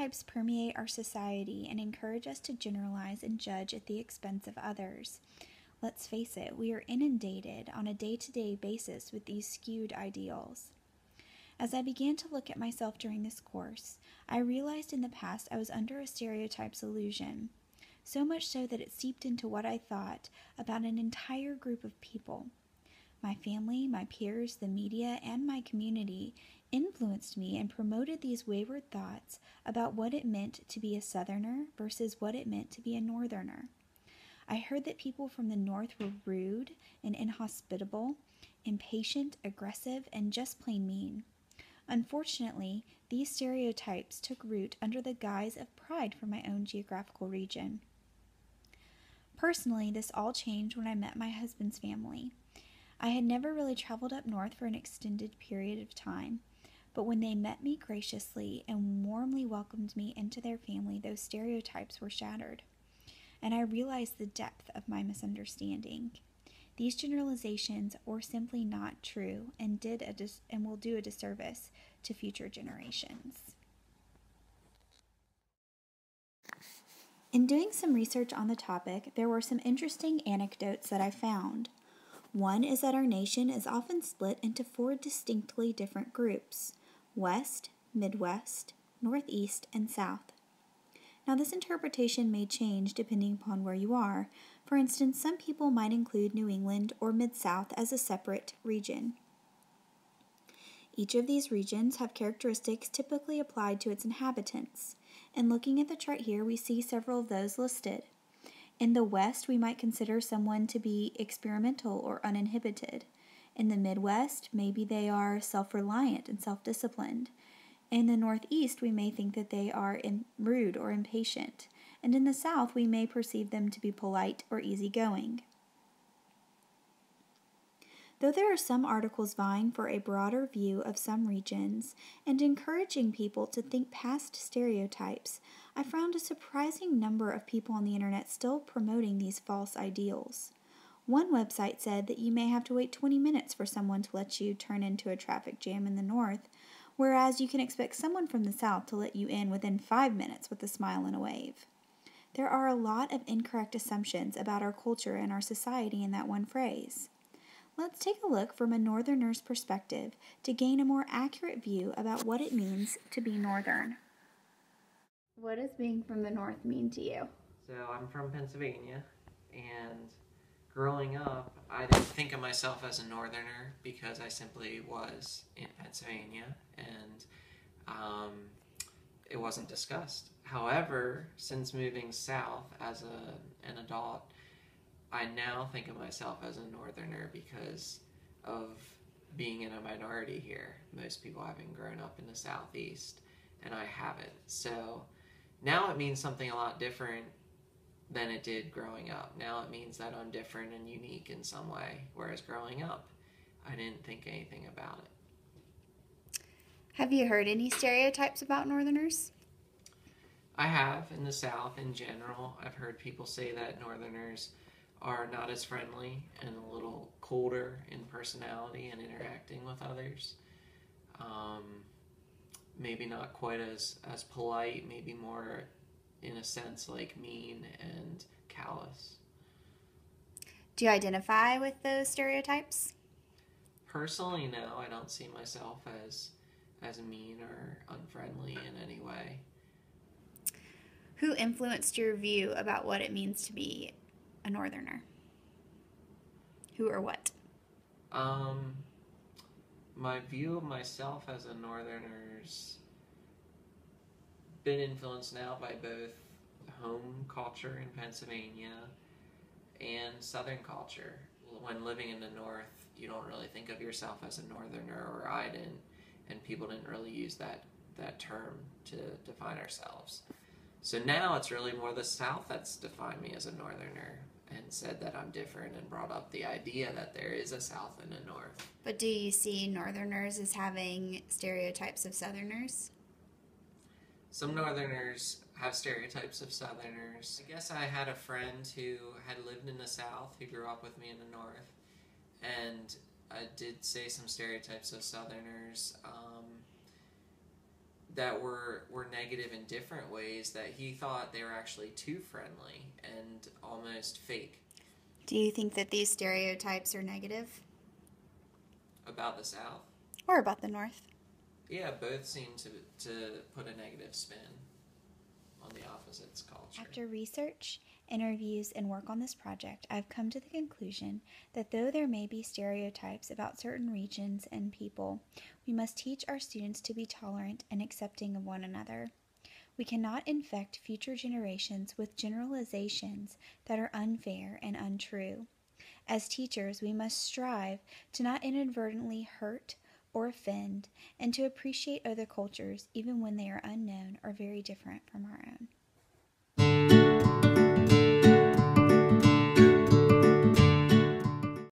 Stereotypes permeate our society and encourage us to generalize and judge at the expense of others. Let's face it, we are inundated on a day-to-day basis with these skewed ideals. As I began to look at myself during this course, I realized in the past I was under a stereotypes illusion, so much so that it seeped into what I thought about an entire group of people. My family, my peers, the media, and my community influenced me and promoted these wayward thoughts about what it meant to be a Southerner versus what it meant to be a Northerner. I heard that people from the North were rude and inhospitable, impatient, aggressive, and just plain mean. Unfortunately, these stereotypes took root under the guise of pride for my own geographical region. Personally, this all changed when I met my husband's family. I had never really traveled up north for an extended period of time, but when they met me graciously and warmly welcomed me into their family, those stereotypes were shattered, and I realized the depth of my misunderstanding. These generalizations were simply not true and will do a disservice to future generations. In doing some research on the topic, there were some interesting anecdotes that I found. One is that our nation is often split into 4 distinctly different groups: West, Midwest, Northeast, and South. Now, this interpretation may change depending upon where you are. For instance, some people might include New England or Mid-South as a separate region. Each of these regions have characteristics typically applied to its inhabitants, and looking at the chart here, we see several of those listed. In the West, we might consider someone to be experimental or uninhibited. In the Midwest, maybe they are self-reliant and self-disciplined. In the Northeast, we may think that they are rude or impatient. And in the South, we may perceive them to be polite or easygoing. Though there are some articles vying for a broader view of some regions and encouraging people to think past stereotypes, I found a surprising number of people on the internet still promoting these false ideals. One website said that you may have to wait 20 minutes for someone to let you turn into a traffic jam in the North, whereas you can expect someone from the South to let you in within 5 minutes with a smile and a wave. There are a lot of incorrect assumptions about our culture and our society in that one phrase. Let's take a look from a Northerner's perspective to gain a more accurate view about what it means to be Northern. What does being from the North mean to you? So I'm from Pennsylvania, and growing up, I didn't think of myself as a Northerner because I simply was in Pennsylvania, and it wasn't discussed. However, since moving south as an adult, I now think of myself as a Northerner because of being in a minority here. Most people haven't grown up in the Southeast, and I haven't. So now it means something a lot different than it did growing up. Now it means that I'm different and unique in some way, whereas growing up, I didn't think anything about it. Have you heard any stereotypes about Northerners? I have, in the South in general. I've heard people say that Northerners are not as friendly and a little colder in personality and interacting with others. Maybe not quite as polite, maybe more in a sense like mean and callous. Do you identify with those stereotypes? Personally, no, I don't see myself as mean or unfriendly in any way. Who influenced your view about what it means to be a Northerner? Who or what? My view of myself as a Northerner's been influenced now by both home culture in Pennsylvania and Southern culture. When living in the North, you don't really think of yourself as a Northerner, or I didn't, and people didn't really use that term to define ourselves. So now it's really more the South that's defined me as a Northerner and said that I'm different and brought up the idea that there is a South and a North. But do you see Northerners as having stereotypes of Southerners? Some Northerners have stereotypes of Southerners. I guess I had a friend who had lived in the South who grew up with me in the North, and I did say some stereotypes of Southerners. that were negative in different ways, that he thought they were actually too friendly and almost fake. Do you think that these stereotypes are negative? About the South? Or about the North? Yeah, both seem to put a negative spin on the opposite's culture. After research, interviews, and work on this project, I've come to the conclusion that though there may be stereotypes about certain regions and people, we must teach our students to be tolerant and accepting of one another. We cannot infect future generations with generalizations that are unfair and untrue. As teachers, we must strive to not inadvertently hurt or offend, and to appreciate other cultures even when they are unknown or very different from our own.